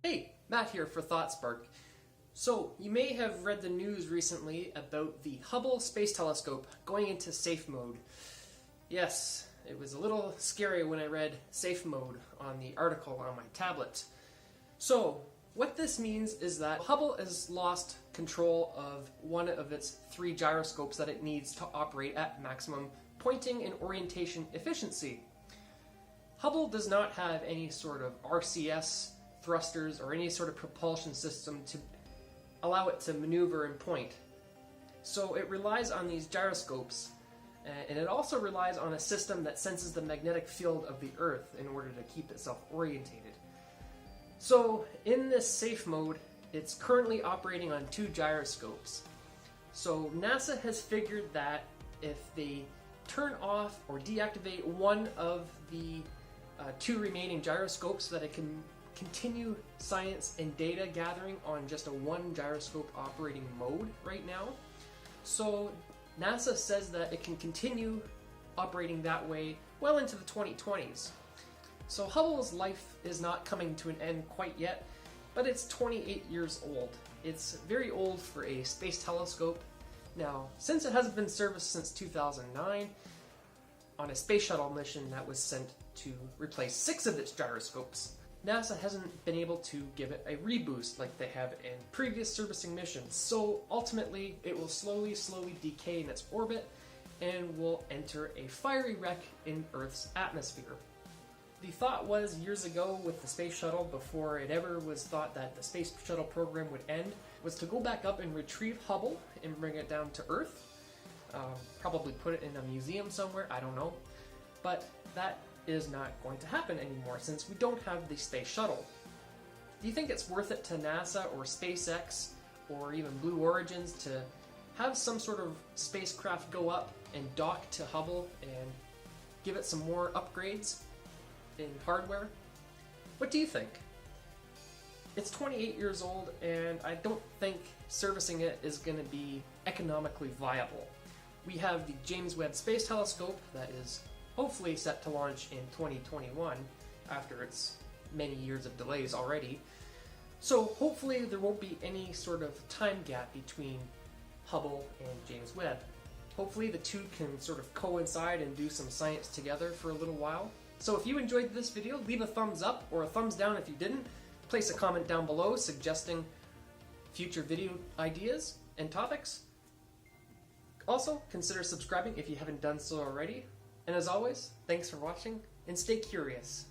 Hey, Matt here for ThoughtSpark. So, you may have read the news recently about the Hubble Space Telescope going into safe mode. Yes, it was a little scary when I read safe mode on the article on my tablet. So, what this means is that Hubble has lost control of one of its 3 gyroscopes that it needs to operate at maximum pointing and orientation efficiency. Hubble does not have any sort of RCS thrusters or any sort of propulsion system to allow it to maneuver and point. So it relies on these gyroscopes, and it also relies on a system that senses the magnetic field of the Earth in order to keep itself orientated. So in this safe mode, it's currently operating on 2 gyroscopes. So NASA has figured that if they turn off or deactivate one of the 2 remaining gyroscopes, so that it can continue science and data gathering on just a 1 gyroscope operating mode right now. So NASA says that it can continue operating that way well into the 2020s. So Hubble's life is not coming to an end quite yet, but it's 28 years old. It's very old for a space telescope. Now, since it hasn't been serviced since 2009, on a space shuttle mission that was sent to replace 6 of its gyroscopes, NASA hasn't been able to give it a reboost like they have in previous servicing missions. So ultimately, it will slowly decay in its orbit and will enter a fiery wreck in Earth's atmosphere. The thought was years ago with the space shuttle, before it ever was thought that the space shuttle program would end, was to go back up and retrieve Hubble and bring it down to Earth. Probably put it in a museum somewhere, I don't know. But that is not going to happen anymore since we don't have the space shuttle. Do you think it's worth it to NASA or SpaceX or even Blue Origins to have some sort of spacecraft go up and dock to Hubble and give it some more upgrades in hardware? What do you think? It's 28 years old, and I don't think servicing it is going to be economically viable. We have the James Webb Space Telescope that is hopefully set to launch in 2021 after its many years of delays already. So hopefully there won't be any sort of time gap between Hubble and James Webb. Hopefully the 2 can sort of coincide and do some science together for a little while. So if you enjoyed this video, leave a thumbs up or a thumbs down if you didn't. Place a comment down below suggesting future video ideas and topics. Also, consider subscribing if you haven't done so already. And as always, thanks for watching, and stay curious.